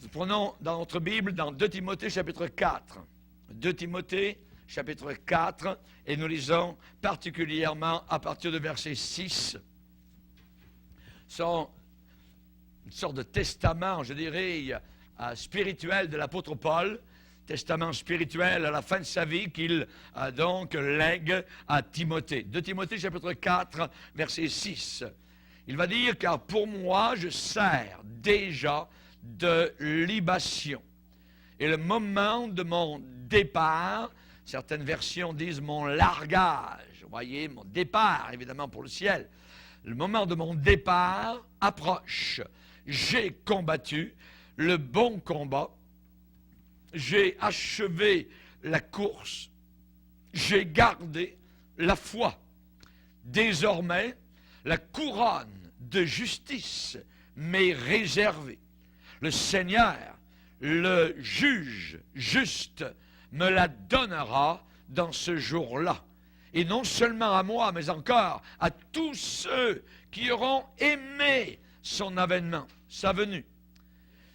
Nous prenons dans notre Bible, dans 2 Timothée chapitre 4. 2 Timothée chapitre 4, et nous lisons particulièrement à partir de verset 6. C'est une sorte de testament, je dirais, spirituel de l'apôtre Paul, testament spirituel à la fin de sa vie qu'il donc lègue à Timothée. 2 Timothée chapitre 4, verset 6. Il va dire, car pour moi je sers déjà de libation. Et le moment de mon départ, certaines versions disent mon largage, vous voyez, mon départ évidemment pour le ciel. Le moment de mon départ approche. J'ai combattu le bon combat, j'ai achevé la course, j'ai gardé la foi. Désormais, la couronne de justice m'est réservée. Le Seigneur, le juge juste, me la donnera dans ce jour-là. Et non seulement à moi, mais encore à tous ceux qui auront aimé son avènement, sa venue.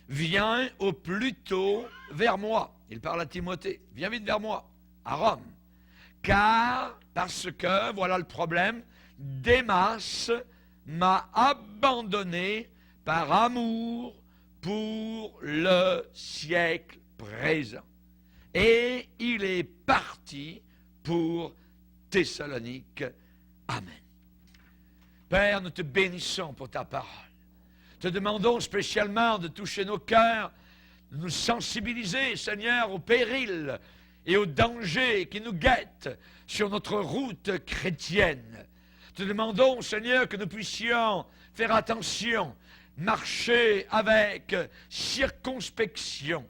Viens au plus tôt vers moi. Il parle à Timothée. Viens vite vers moi, à Rome. Car, parce que, voilà le problème, Démas m'a abandonné par amour pour le siècle présent. Et il est parti pour Thessalonique. Amen. Père, nous te bénissons pour ta parole. Te demandons spécialement de toucher nos cœurs, de nous sensibiliser, Seigneur, aux périls et aux dangers qui nous guettent sur notre route chrétienne. Te demandons, Seigneur, que nous puissions faire attention, marcher avec circonspection.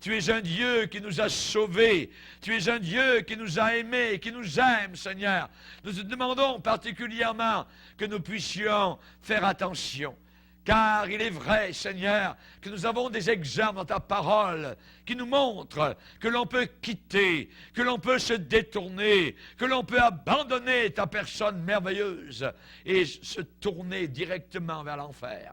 Tu es un Dieu qui nous a sauvés. Tu es un Dieu qui nous a aimés, qui nous aime, Seigneur. Nous te demandons particulièrement que nous puissions faire attention. Car il est vrai, Seigneur, que nous avons des exemples dans ta parole qui nous montrent que l'on peut quitter, que l'on peut se détourner, que l'on peut abandonner ta personne merveilleuse et se tourner directement vers l'enfer.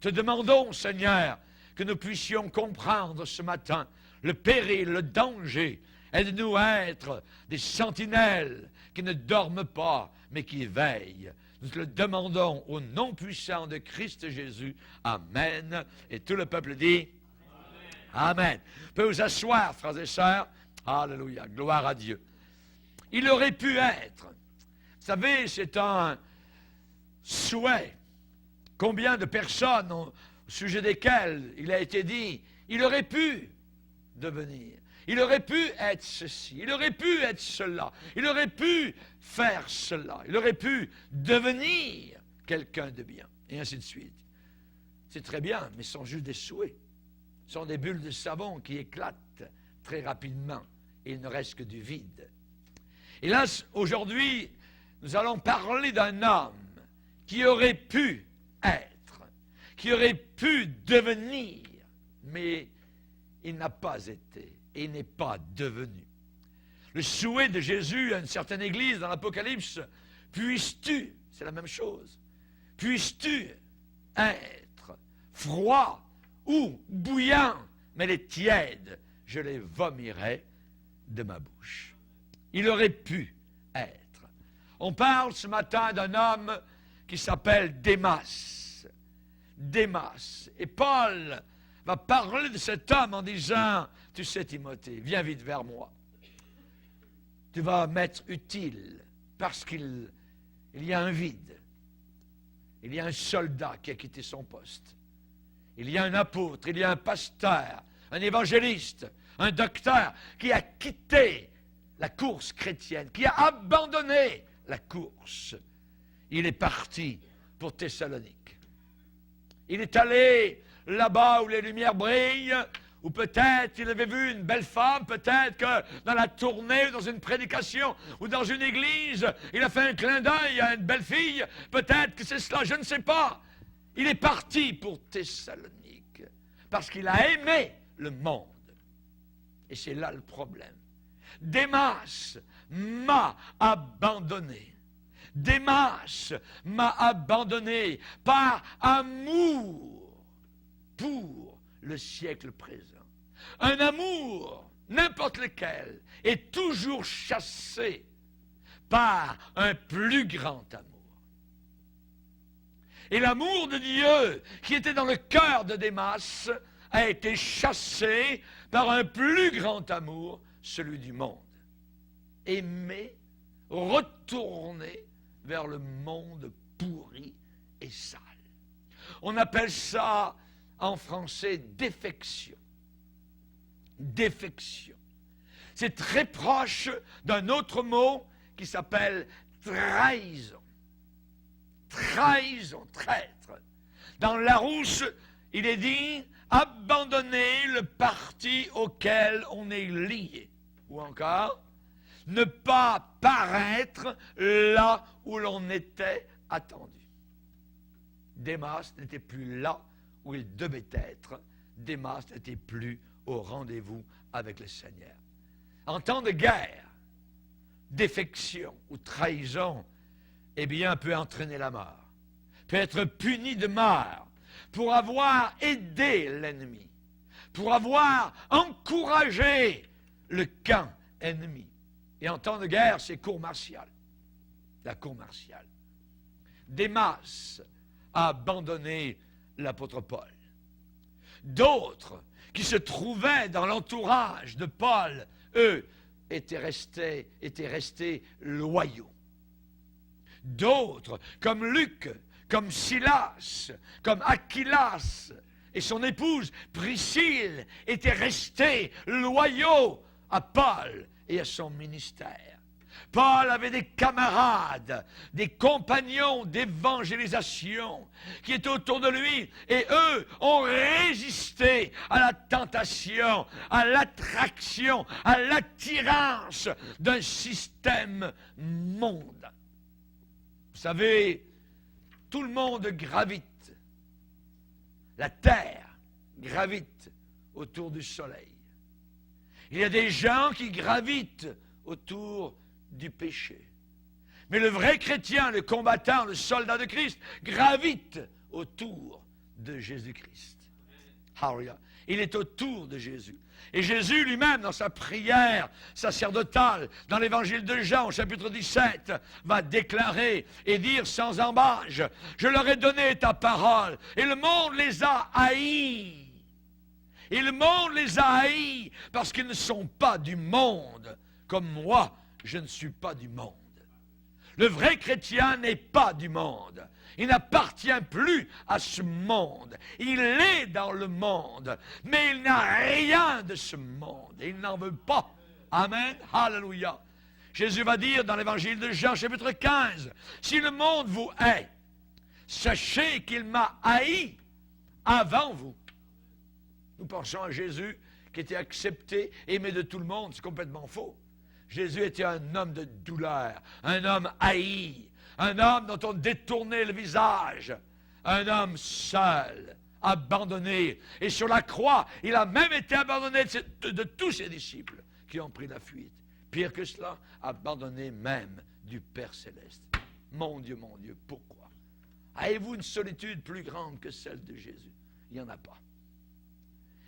Te demandons, Seigneur, que nous puissions comprendre ce matin le péril, le danger. Aide-nous à être des sentinelles qui ne dorment pas, mais qui veillent. Nous te le demandons au nom puissant de Christ Jésus. Amen. Et tout le peuple dit Amen. Amen. Vous pouvez vous asseoir, frères et sœurs. Alléluia. Gloire à Dieu. Il aurait pu être. Vous savez, c'est un souhait. Combien de personnes, au sujet desquelles il a été dit, il aurait pu devenir. Il aurait pu être ceci, il aurait pu être cela, il aurait pu faire cela, il aurait pu devenir quelqu'un de bien, et ainsi de suite. C'est très bien, mais ce sont juste des souhaits. Ce sont des bulles de savon qui éclatent très rapidement, et il ne reste que du vide. Et là, aujourd'hui, nous allons parler d'un homme qui aurait pu être, qui aurait pu devenir, mais il n'a pas été. Et n'est pas devenu. Le souhait de Jésus à une certaine église dans l'Apocalypse, puisses-tu, c'est la même chose, puisses-tu être froid ou bouillant, mais les tièdes, je les vomirai de ma bouche. Il aurait pu être. On parle ce matin d'un homme qui s'appelle Démas. Démas. Et Paul va parler de cet homme en disant, tu sais Timothée, viens vite vers moi. Tu vas m'être utile parce qu'il y a un vide. Il y a un soldat qui a quitté son poste. Il y a un apôtre, il y a un pasteur, un évangéliste, un docteur qui a quitté la course chrétienne, qui a abandonné la course. Il est parti pour Thessalonique. Il est allé là-bas où les lumières brillent, ou peut-être il avait vu une belle femme, peut-être que dans la tournée, ou dans une prédication, ou dans une église, il a fait un clin d'œil à une belle fille, peut-être que c'est cela, je ne sais pas. Il est parti pour Thessalonique, parce qu'il a aimé le monde. Et c'est là le problème. Démas m'a abandonné. Démas m'a abandonné par amour pour le siècle présent. Un amour, n'importe lequel, est toujours chassé par un plus grand amour. Et l'amour de Dieu qui était dans le cœur de Démas a été chassé par un plus grand amour, celui du monde. Aimer, retourner vers le monde pourri et sale. On appelle ça en français défection. Défection. C'est très proche d'un autre mot qui s'appelle trahison. Trahison, traître. Dans Larousse, il est dit abandonner le parti auquel on est lié. Ou encore, ne pas paraître là où l'on était attendu. Démas n'était plus là où il devait être. Démas n'était plus au rendez-vous avec le Seigneur. En temps de guerre, défection ou trahison, eh bien, peut entraîner la mort, peut être puni de mort pour avoir aidé l'ennemi, pour avoir encouragé le camp ennemi. Et en temps de guerre, c'est cour martiale, la cour martiale. Démas a abandonné l'apôtre Paul. D'autres qui se trouvaient dans l'entourage de Paul, eux, étaient restés loyaux. D'autres, comme Luc, comme Silas, comme Aquilas et son épouse Priscille, étaient restés loyaux à Paul et à son ministère. Paul avait des camarades, des compagnons d'évangélisation qui étaient autour de lui et eux ont résisté à la tentation, à l'attraction, à l'attirance d'un système mondain. Vous savez, tout le monde gravite, la terre gravite autour du soleil. Il y a des gens qui gravitent autour du péché. Mais le vrai chrétien, le combattant, le soldat de Christ, gravite autour de Jésus-Christ. Alléluia. Il est autour de Jésus. Et Jésus lui-même, dans sa prière sacerdotale, dans l'évangile de Jean, au chapitre 17, va déclarer et dire sans embâche, « Je leur ai donné ta parole, et le monde les a haïs. Et le monde les a haïs parce qu'ils ne sont pas du monde, comme moi, je ne suis pas du monde. » Le vrai chrétien n'est pas du monde. Il n'appartient plus à ce monde. Il est dans le monde, mais il n'a rien de ce monde. Il n'en veut pas. Amen. Alléluia. Jésus va dire dans l'évangile de Jean, chapitre 15, « Si le monde vous hait, sachez qu'il m'a haï avant vous. » Nous pensons à Jésus qui était accepté, aimé de tout le monde. C'est complètement faux. Jésus était un homme de douleur, un homme haï, un homme dont on détournait le visage, un homme seul, abandonné. Et sur la croix, il a même été abandonné de tous ses disciples qui ont pris la fuite. Pire que cela, abandonné même du Père Céleste. Mon Dieu, pourquoi? Avez-vous une solitude plus grande que celle de Jésus? Il n'y en a pas.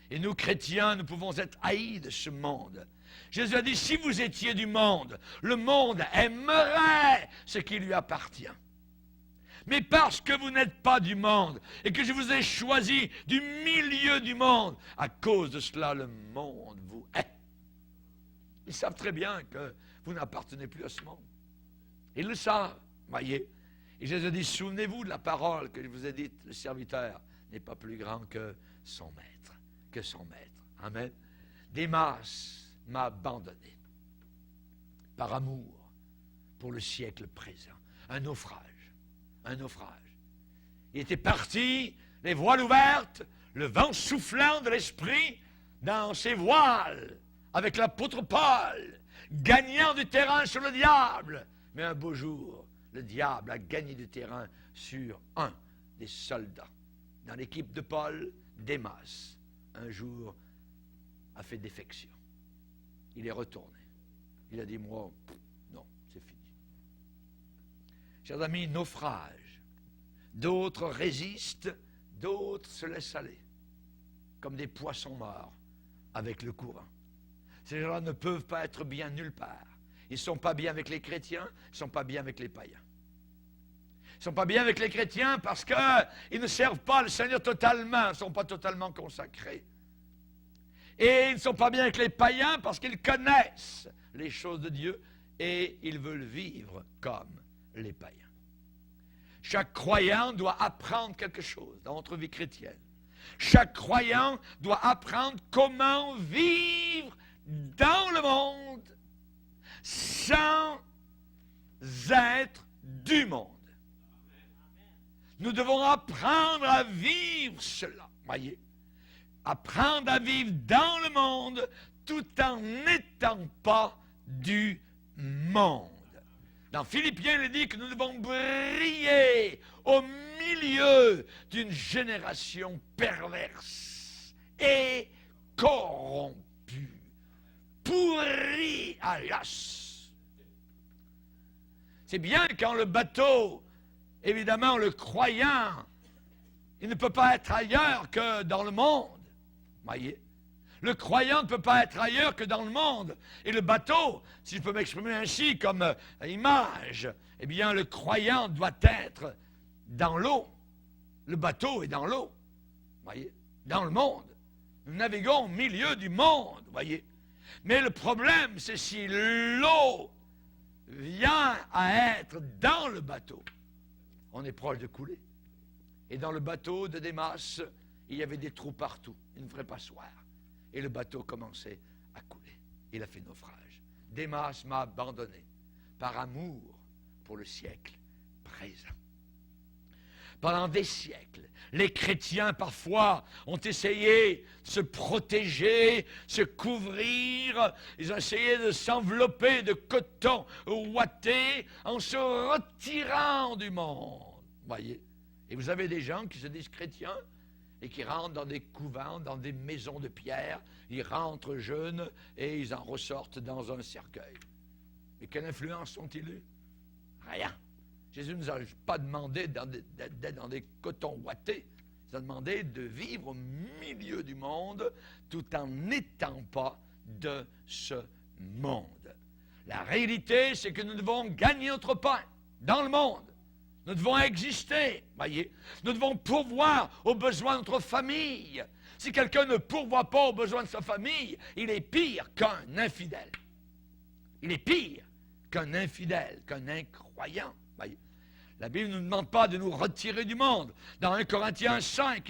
Et nous, chrétiens, nous pouvons être haïs de ce monde. Jésus a dit, si vous étiez du monde, le monde aimerait ce qui lui appartient. Mais parce que vous n'êtes pas du monde et que je vous ai choisi du milieu du monde, à cause de cela, le monde vous hait. Ils savent très bien que vous n'appartenez plus à ce monde. Ils le savent, voyez. Et Jésus dit, souvenez-vous de la parole que je vous ai dite, le serviteur n'est pas plus grand que son maître. Amen. Démas m'a abandonné par amour pour le siècle présent. Un naufrage. Il était parti, les voiles ouvertes, le vent soufflant de l'esprit dans ses voiles, avec l'apôtre Paul, gagnant du terrain sur le diable. Mais un beau jour, le diable a gagné du terrain sur un des soldats. Dans l'équipe de Paul, Démas, un jour, a fait défection. Il est retourné. Il a dit, moi, non, c'est fini. Chers amis, naufrage. D'autres résistent, d'autres se laissent aller. comme des poissons morts avec le courant. Ces gens-là ne peuvent pas être bien nulle part. Ils ne sont pas bien avec les chrétiens, ils ne sont pas bien avec les païens. Ils ne sont pas bien avec les chrétiens parce qu'ils ne servent pas le Seigneur totalement, ils ne sont pas totalement consacrés. Et ils ne sont pas bien avec les païens parce qu'ils connaissent les choses de Dieu et ils veulent vivre comme les païens. Chaque croyant doit apprendre quelque chose dans notre vie chrétienne. Chaque croyant doit apprendre comment vivre dans le monde sans être du monde. Nous devons apprendre à vivre cela, voyez. Apprendre à vivre dans le monde tout en n'étant pas du monde. Dans Philippiens, il dit que nous devons briller au milieu d'une génération perverse et corrompue, pourrie à l'os. C'est bien quand le bateau, évidemment, le croyant, il ne peut pas être ailleurs que dans le monde. Voyez? Le croyant ne peut pas être ailleurs que dans le monde. Et le bateau, si je peux m'exprimer ainsi comme image, eh bien, le croyant doit être dans l'eau. Le bateau est dans l'eau. Voyez? Dans le monde. Nous naviguons au milieu du monde. Voyez? Mais le problème, c'est si l'eau vient à être dans le bateau, on est proche de couler. Et dans le bateau de Démas, il y avait des trous partout. Il ne ferait pas soir. Et le bateau commençait à couler. Il a fait naufrage. Démas m'a abandonné par amour pour le siècle présent. Pendant des siècles, les chrétiens parfois ont essayé de se protéger, se couvrir. Ils ont essayé de s'envelopper de coton ouaté en se retirant du monde. Voyez? Et vous avez des gens qui se disent chrétiens et qui rentrent dans des couvents, dans des maisons de pierre. Ils rentrent jeunes et ils en ressortent dans un cercueil. Et quelle influence ont-ils eu? Rien. Jésus ne nous a pas demandé d'être dans des cotons ouatés. Il nous a demandé de vivre au milieu du monde tout en n'étant pas de ce monde. La réalité, c'est que nous devons gagner notre pain dans le monde. Nous devons exister, voyez. Nous devons pourvoir aux besoins de notre famille. Si quelqu'un ne pourvoit pas aux besoins de sa famille, il est pire qu'un infidèle. Il est pire qu'un infidèle, qu'un incroyant, voyez. La Bible ne nous demande pas de nous retirer du monde. Dans 1 Corinthiens 5,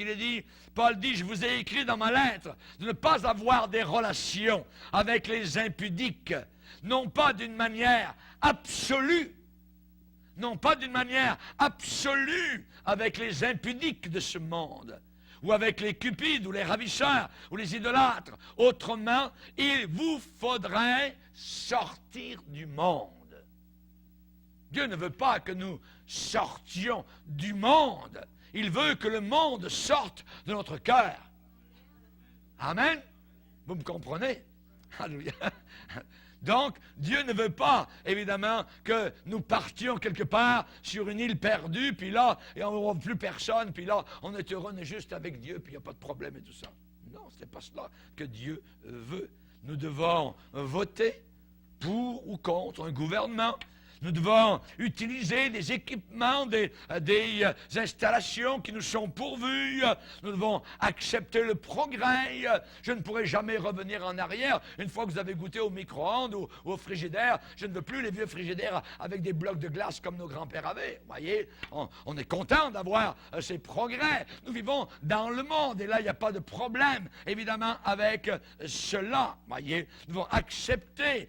Paul dit, je vous ai écrit dans ma lettre de ne pas avoir des relations avec les impudiques, non pas d'une manière absolue, non pas d'une manière absolue avec les impudiques de ce monde, ou avec les cupides, ou les ravisseurs, ou les idolâtres. Autrement, il vous faudrait sortir du monde. Dieu ne veut pas que nous sortions du monde. Il veut que le monde sorte de notre cœur. Amen? Vous me comprenez? Alléluia. Donc, Dieu ne veut pas, évidemment, que nous partions quelque part sur une île perdue, puis là, et on ne voit plus personne, puis là, on est heureux, on est juste avec Dieu, puis il n'y a pas de problème et tout ça. Non, ce n'est pas cela que Dieu veut. Nous devons voter pour ou contre un gouvernement. Nous devons utiliser des équipements, des installations qui nous sont pourvues. Nous devons accepter le progrès. Je ne pourrai jamais revenir en arrière. Une fois que vous avez goûté au micro-ondes ou au frigidaire, je ne veux plus les vieux frigidaires avec des blocs de glace comme nos grands-pères avaient. Vous voyez, on est content d'avoir ces progrès. Nous vivons dans le monde et là, il n'y a pas de problème, évidemment, avec cela. Vous voyez, nous devons accepter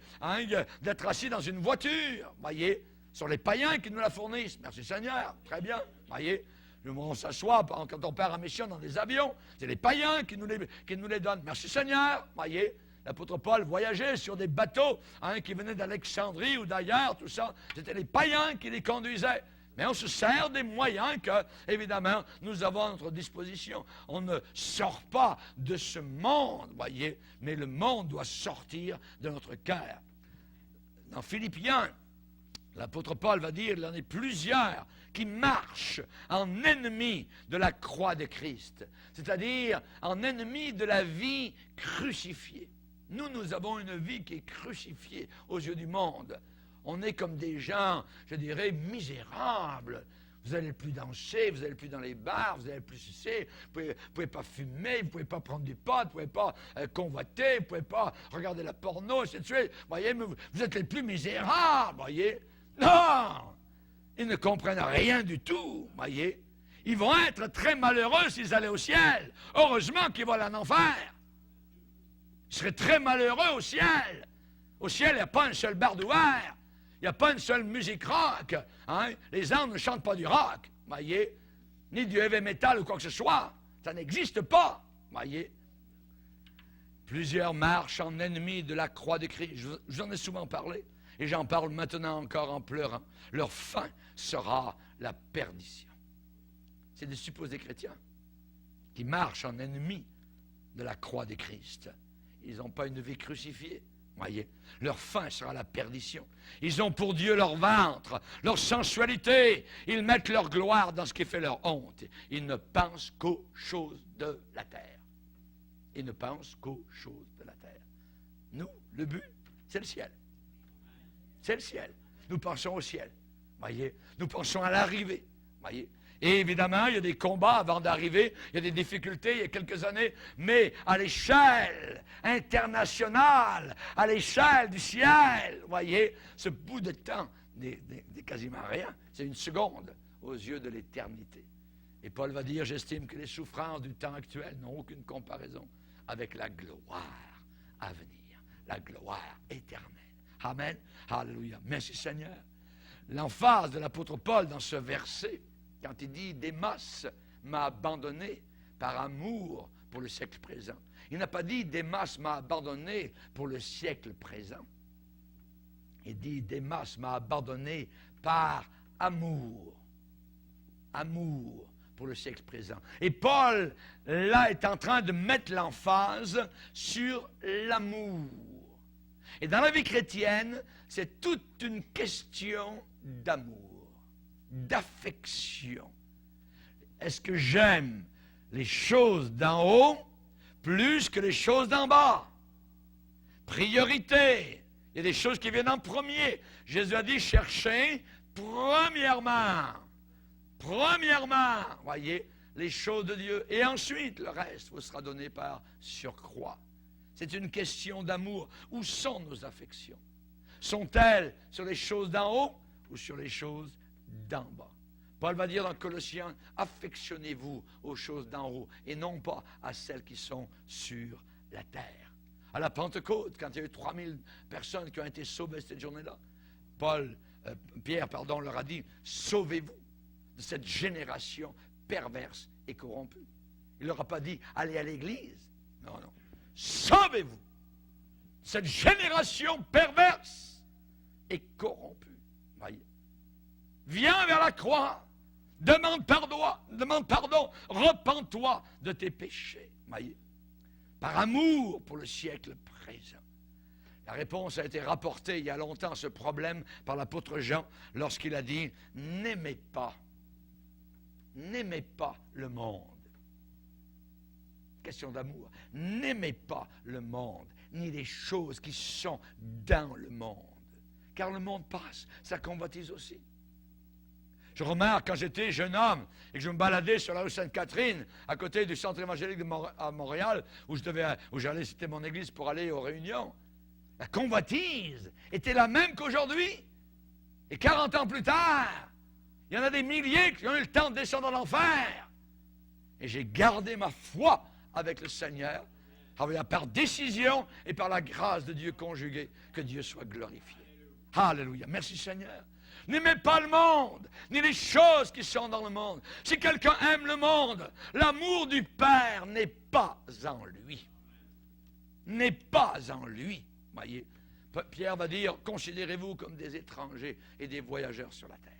d'être assis dans une voiture. Vous voyez, ce sont les païens qui nous la fournissent. Merci Seigneur, très bien. Voyez, on s'assoit quand on part en mission dans des avions. C'est les païens qui nous les donnent. Merci Seigneur. Voyez, l'apôtre Paul voyageait sur des bateaux qui venaient d'Alexandrie ou d'ailleurs, tout ça. C'était les païens qui les conduisaient. Mais on se sert des moyens que, évidemment, nous avons à notre disposition. On ne sort pas de ce monde, voyez, mais le monde doit sortir de notre cœur. Dans Philippiens, l'apôtre Paul va dire, il y en a plusieurs qui marche en ennemi de la croix de Christ, c'est-à-dire en ennemi de la vie crucifiée. Nous avons une vie qui est crucifiée aux yeux du monde. On est comme des gens, je dirais, misérables. Vous n'allez plus danser, vous n'allez plus dans les bars, vous n'allez plus sucer, vous ne pouvez pas fumer, vous ne pouvez pas prendre du pot, vous ne pouvez pas convoiter, vous ne pouvez pas regarder la porno, ainsi de suite. Voyez, vous êtes les plus misérables, voyez. Non! Ils ne comprennent rien du tout, voyez. Ils vont être très malheureux s'ils allaient au ciel. Heureusement qu'ils vont aller en enfer. Ils seraient très malheureux au ciel. Au ciel, il n'y a pas un seul bar ouvert. Il n'y a pas une seule musique rock. Hein? Les anges ne chantent pas du rock, voyez, ni du heavy metal ou quoi que ce soit. Ça n'existe pas, voyez. Plusieurs marchent en ennemis de la croix de Christ. Je vous en ai souvent parlé, et j'en parle maintenant encore en pleurant. Leur fin sera la perdition. C'est des supposés chrétiens qui marchent en ennemis de la croix de Christ. Ils n'ont pas une vie crucifiée. Voyez, leur fin sera la perdition. Ils ont pour Dieu leur ventre, leur sensualité. Ils mettent leur gloire dans ce qui fait leur honte. Ils ne pensent qu'aux choses de la terre. Ils ne pensent qu'aux choses de la terre. Nous, le but, c'est le ciel. C'est le ciel. Nous pensons au ciel. Voyez, nous pensons à l'arrivée. Voyez. Et évidemment, il y a des combats avant d'arriver, il y a des difficultés, il y a quelques années, mais à l'échelle internationale, à l'échelle du ciel, voyez, ce bout de temps n'est quasiment rien, c'est une seconde aux yeux de l'éternité. Et Paul va dire, j'estime que les souffrances du temps actuel n'ont aucune comparaison avec la gloire à venir, la gloire éternelle. Amen. Alléluia. Merci Seigneur. L'emphase de l'apôtre Paul dans ce verset, quand il dit « Démas m'a abandonné par amour pour le siècle présent ». Il n'a pas dit « Démas m'a abandonné pour le siècle présent ». Il dit « Démas m'a abandonné par amour ». Amour pour le siècle présent. Et Paul, là, est en train de mettre l'emphase sur l'amour. Et dans la vie chrétienne, c'est toute une question d'amour, d'affection. Est-ce que j'aime les choses d'en haut plus que les choses d'en bas? Priorité. Il y a des choses qui viennent en premier. Jésus a dit, cherchez premièrement, voyez, les choses de Dieu. Et ensuite, le reste vous sera donné par surcroît. C'est une question d'amour. Où sont nos affections? Sont-elles sur les choses d'en haut ou sur les choses d'en bas? Paul va dire dans Colossiens, affectionnez-vous aux choses d'en haut et non pas à celles qui sont sur la terre. À la Pentecôte, quand il y a eu 3000 personnes qui ont été sauvées cette journée-là, Pierre leur a dit, sauvez-vous de cette génération perverse et corrompue. Il ne leur a pas dit, allez à l'église. Non. Sauvez-vous de cette génération perverse et corrompue. Voyez. Viens vers la croix, demande pardon, repens-toi de tes péchés. Voyez. Par amour pour le siècle présent. La réponse a été rapportée il y a longtemps, ce problème, par l'apôtre Jean, lorsqu'il a dit, n'aimez pas le monde. Question d'amour. N'aimez pas le monde, ni les choses qui sont dans le monde. Car le monde passe, ça convoitise aussi. Je remarque, quand j'étais jeune homme et que je me baladais sur la rue Sainte-Catherine, à côté du centre évangélique à Montréal, où j'allais, c'était mon église pour aller aux réunions, la convoitise était la même qu'aujourd'hui. Et 40 ans plus tard, il y en a des milliers qui ont eu le temps de descendre dans l'enfer. Et j'ai gardé ma foi avec le Seigneur, par décision et par la grâce de Dieu conjuguée, que Dieu soit glorifié. Alléluia. Merci Seigneur. N'aimez pas le monde, ni les choses qui sont dans le monde. Si quelqu'un aime le monde, l'amour du Père n'est pas en lui. N'est pas en lui. Voyez, Pierre va dire, considérez-vous comme des étrangers et des voyageurs sur la terre.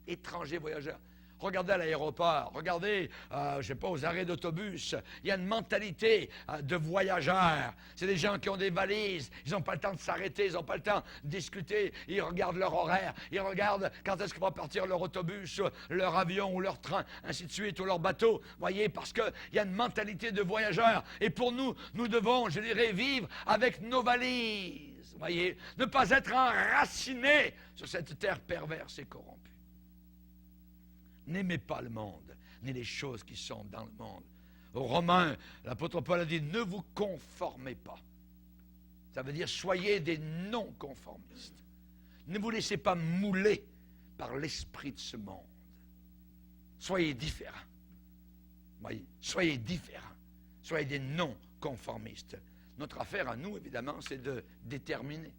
Étrangers, voyageurs. Regardez à l'aéroport, regardez, je ne sais pas, aux arrêts d'autobus. Il y a une mentalité de voyageurs. C'est des gens qui ont des valises. Ils n'ont pas le temps de s'arrêter, ils n'ont pas le temps de discuter. Ils regardent leur horaire, ils regardent quand est-ce que va partir leur autobus, leur avion ou leur train, ainsi de suite, ou leur bateau. Voyez, parce qu'il y a une mentalité de voyageurs. Et pour nous, nous devons, je dirais, vivre avec nos valises. Voyez, ne pas être enracinés sur cette terre perverse et corrompue. N'aimez pas le monde, ni les choses qui sont dans le monde. Aux Romains, l'apôtre Paul a dit, ne vous conformez pas. Ça veut dire, soyez des non-conformistes. Ne vous laissez pas mouler par l'esprit de ce monde. Soyez différents. Voyez, soyez différents. Soyez des non-conformistes. Notre affaire à nous, évidemment, c'est de déterminer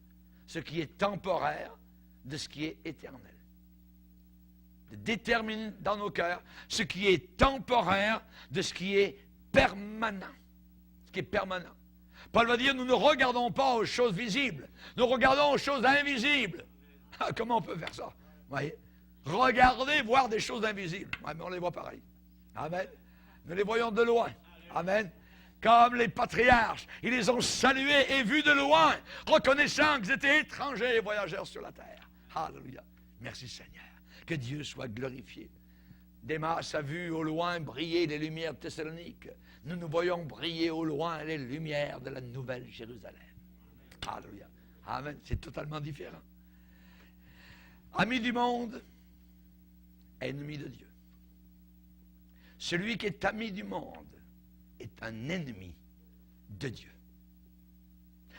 ce qui est temporaire de ce qui est éternel. De déterminer dans nos cœurs ce qui est temporaire de ce qui est permanent. Ce qui est permanent. Paul va dire, nous ne regardons pas aux choses visibles, nous regardons aux choses invisibles. Ah, comment on peut faire ça? Vous voyez? Regardez, voir des choses invisibles. Ouais, mais on les voit pareil. Amen. Nous les voyons de loin. Amen. Comme les patriarches, ils les ont salués et vus de loin, reconnaissant qu'ils étaient étrangers et voyageurs sur la terre. Alléluia. Merci Seigneur. Que Dieu soit glorifié. Démas a vu au loin briller les lumières de Thessalonique. Nous nous voyons briller au loin les lumières de la nouvelle Jérusalem. Alléluia. Amen. C'est totalement différent. Ami du monde, ennemi de Dieu. Celui qui est ami du monde est un ennemi de Dieu.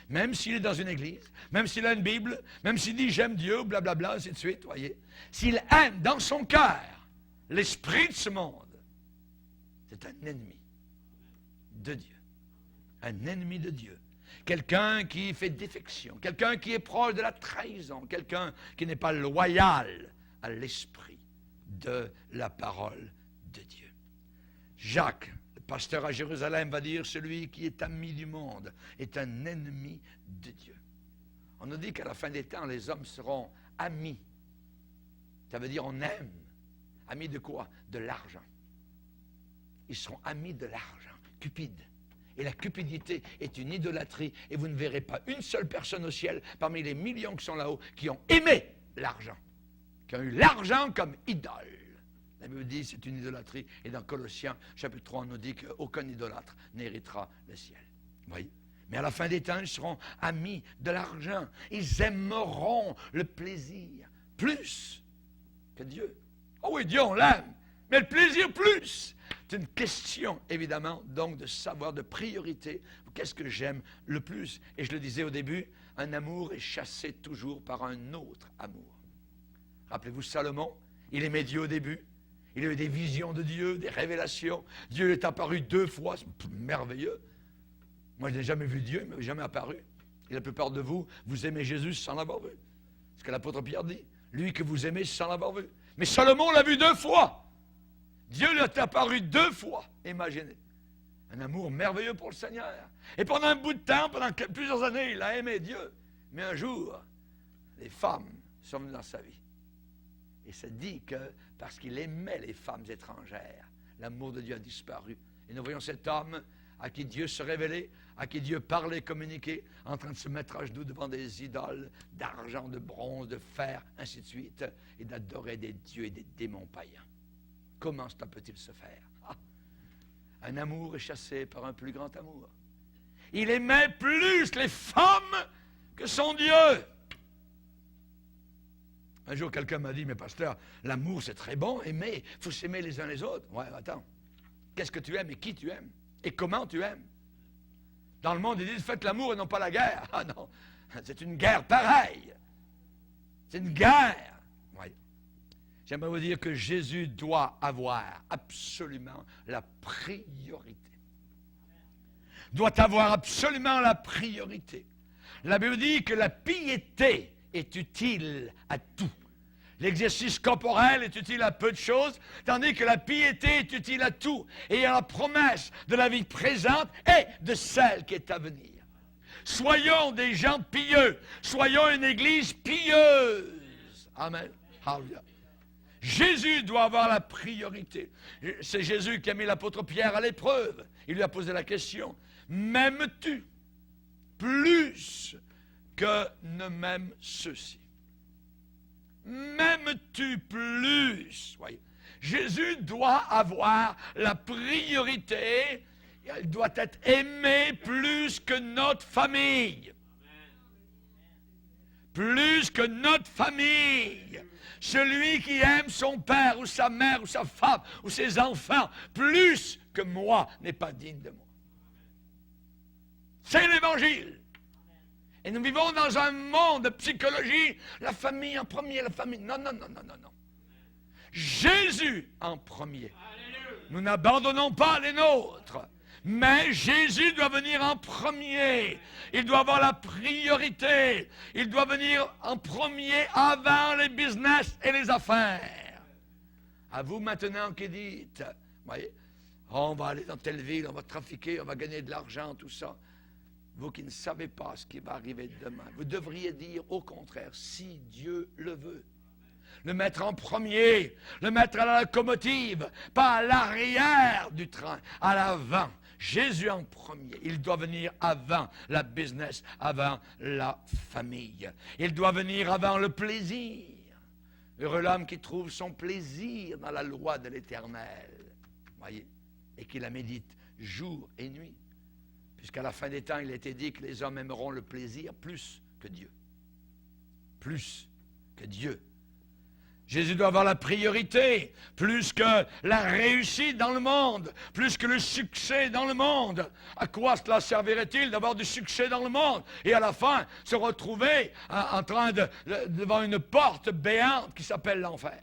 Même s'il est dans une église, même s'il a une Bible, même s'il dit j'aime Dieu, blablabla, ainsi de suite, voyez. S'il aime dans son cœur l'esprit de ce monde, c'est un ennemi de Dieu. Un ennemi de Dieu. Quelqu'un qui fait défection, quelqu'un qui est proche de la trahison, quelqu'un qui n'est pas loyal à l'esprit de la parole de Dieu. Jacques, le pasteur à Jérusalem, va dire, celui qui est ami du monde est un ennemi de Dieu. On nous dit qu'à la fin des temps, les hommes seront amis. Ça veut dire on aime. Amis de quoi? De l'argent. Ils seront amis de l'argent. Cupide. Et la cupidité est une idolâtrie. Et vous ne verrez pas une seule personne au ciel, parmi les millions qui sont là-haut, qui ont aimé l'argent. Qui ont eu l'argent comme idole. La Bible dit c'est une idolâtrie. Et dans Colossiens, chapitre 3, on nous dit qu'aucun idolâtre n'héritera le ciel. Vous voyez? Mais à la fin des temps, ils seront amis de l'argent. Ils aimeront le plaisir plus que Dieu. Oh oui, Dieu, on l'aime. Mais le plaisir plus. C'est une question, évidemment, donc de savoir, de priorité. Qu'est-ce que j'aime le plus? Et je le disais au début, un amour est chassé toujours par un autre amour. Rappelez-vous Salomon, il aimait Dieu au début. Il a eu des visions de Dieu, des révélations. Dieu est apparu 2 fois, c'est merveilleux. Moi, je n'ai jamais vu Dieu, il ne m'est jamais apparu. Et la plupart de vous, vous aimez Jésus sans l'avoir vu. C'est ce que l'apôtre Pierre dit. Lui que vous aimez sans l'avoir vu. Mais Salomon l'a vu 2 fois. Dieu lui est apparu 2 fois. Imaginez. Un amour merveilleux pour le Seigneur. Et pendant un bout de temps, pendant plusieurs années, il a aimé Dieu. Mais un jour, les femmes sont venues dans sa vie. Et c'est dit que parce qu'il aimait les femmes étrangères, l'amour de Dieu a disparu. Et nous voyons cet homme à qui Dieu se révélait, à qui Dieu parlait, communiquait, en train de se mettre à genoux devant des idoles d'argent, de bronze, de fer, ainsi de suite, et d'adorer des dieux et des démons païens. Comment cela peut-il se faire? Un amour est chassé par un plus grand amour. Il aimait plus les femmes que son Dieu. Un jour, quelqu'un m'a dit, mais pasteur, l'amour c'est très bon, aimer, il faut s'aimer les uns les autres. Ouais, attends, qu'est-ce que tu aimes et qui tu aimes? Et comment tu aimes? Dans le monde, ils disent, faites l'amour et non pas la guerre. Ah non, c'est une guerre pareille. C'est une guerre. Ouais. J'aimerais vous dire que Jésus doit avoir absolument la priorité. Doit avoir absolument la priorité. La Bible dit que la piété est utile à tout. L'exercice corporel est utile à peu de choses, tandis que la piété est utile à tout. Et il y a la promesse de la vie présente et de celle qui est à venir. Soyons des gens pieux. Soyons une église pieuse. Amen. Alléluia. Jésus doit avoir la priorité. C'est Jésus qui a mis l'apôtre Pierre à l'épreuve. Il lui a posé la question, m'aimes-tu plus que ne m'aiment ceux-ci? M'aimes-tu plus? Voyez. Jésus doit avoir la priorité. Il doit être aimé plus que notre famille. Plus que notre famille. Celui qui aime son père ou sa mère ou sa femme ou ses enfants plus que moi n'est pas digne de moi. C'est l'Évangile. Et nous vivons dans un monde de psychologie, la famille en premier, la famille. Non, non, non, non, non, non. Jésus en premier. Nous n'abandonnons pas les nôtres. Mais Jésus doit venir en premier. Il doit avoir la priorité. Il doit venir en premier avant les business et les affaires. À vous maintenant qui dites, voyez, on va aller dans telle ville, on va trafiquer, on va gagner de l'argent, tout ça. Vous qui ne savez pas ce qui va arriver demain, vous devriez dire au contraire, si Dieu le veut. Le mettre en premier, le mettre à la locomotive, pas à l'arrière du train, à l'avant. Jésus en premier. Il doit venir avant la business, avant la famille. Il doit venir avant le plaisir. Heureux l'homme qui trouve son plaisir dans la loi de l'Éternel. Voyez, et qui la médite jour et nuit. Puisqu'à la fin des temps, il a été dit que les hommes aimeront le plaisir plus que Dieu. Plus que Dieu. Jésus doit avoir la priorité, plus que la réussite dans le monde, plus que le succès dans le monde. À quoi cela servirait-il d'avoir du succès dans le monde et à la fin se retrouver en train devant une porte béante qui s'appelle l'enfer?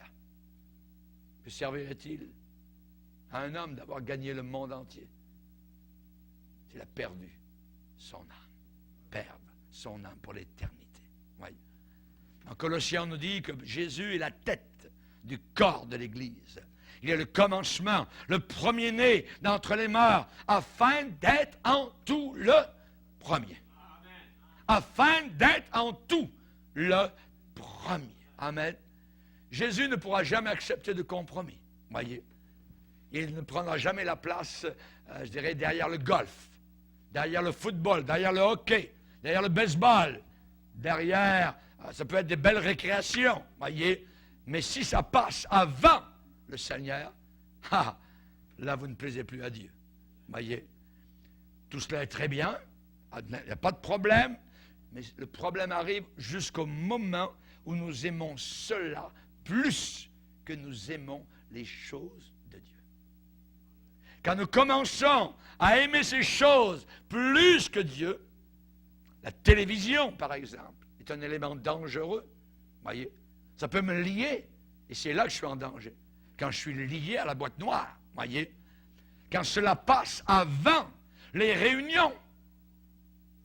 Que servirait-il à un homme d'avoir gagné le monde entier s'il a perdu son âme? Perdre son âme pour l'éternité. Voyez. En Colossiens, on nous dit que Jésus est la tête du corps de l'Église. Il est le commencement, le premier-né d'entre les morts, afin d'être en tout le premier. Afin d'être en tout le premier. Amen. Jésus ne pourra jamais accepter de compromis. Voyez. Il ne prendra jamais la place, je dirais, derrière le golf, derrière le football, derrière le hockey, derrière le baseball, derrière... Ça peut être des belles récréations, voyez. Mais si ça passe avant le Seigneur, là, vous ne plaisez plus à Dieu. Voyez. Tout cela est très bien. Il n'y a pas de problème. Mais le problème arrive jusqu'au moment où nous aimons cela plus que nous aimons les choses de Dieu. Quand nous commençons à aimer ces choses plus que Dieu, la télévision, par exemple, est un élément dangereux. Voyez, ça peut me lier, et c'est là que je suis en danger. Quand je suis lié à la boîte noire, voyez, quand cela passe avant les réunions.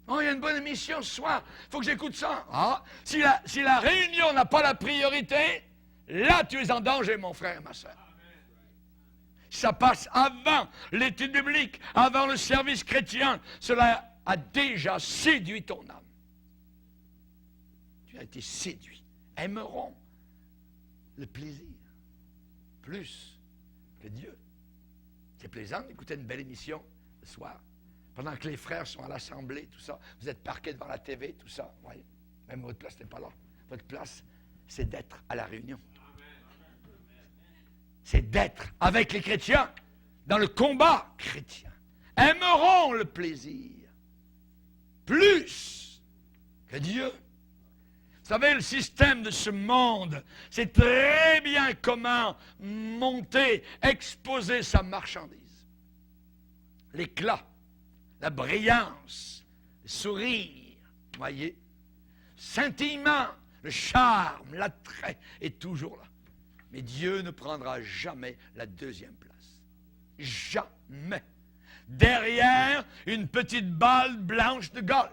Oh, il y a une bonne émission ce soir, il faut que j'écoute ça. Ah, si la réunion n'a pas la priorité, là tu es en danger, mon frère et ma soeur. Ça passe avant l'étude biblique, avant le service chrétien, cela a déjà séduit ton âme. Tu as été séduit. Aimeront le plaisir plus que Dieu. C'est plaisant d'écouter une belle émission le soir, pendant que les frères sont à l'assemblée, tout ça. Vous êtes parqués devant la TV, tout ça. Voyez. Même votre place n'est pas là. Votre place, c'est d'être à la réunion. C'est d'être avec les chrétiens dans le combat chrétien. Aimeront le plaisir plus que Dieu. Vous savez, le système de ce monde, c'est très bien comment monter, exposer sa marchandise. L'éclat, la brillance, le sourire, voyez, scintillement, le charme, l'attrait est toujours là. Mais Dieu ne prendra jamais la deuxième place. Jamais. Derrière une petite balle blanche de golf.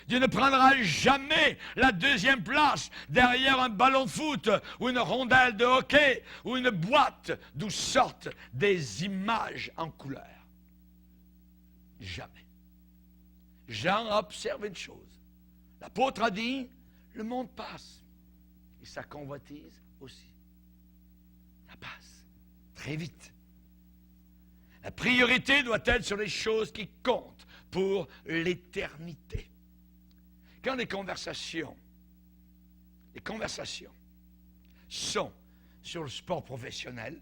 Dieu ne prendra jamais la deuxième place derrière un ballon de foot ou une rondelle de hockey ou une boîte d'où sortent des images en couleur. Jamais. Jean a observé une chose. L'apôtre a dit, le monde passe et sa convoitise aussi. Ça passe très vite. La priorité doit être sur les choses qui comptent pour l'éternité. Quand les conversations sont sur le sport professionnel,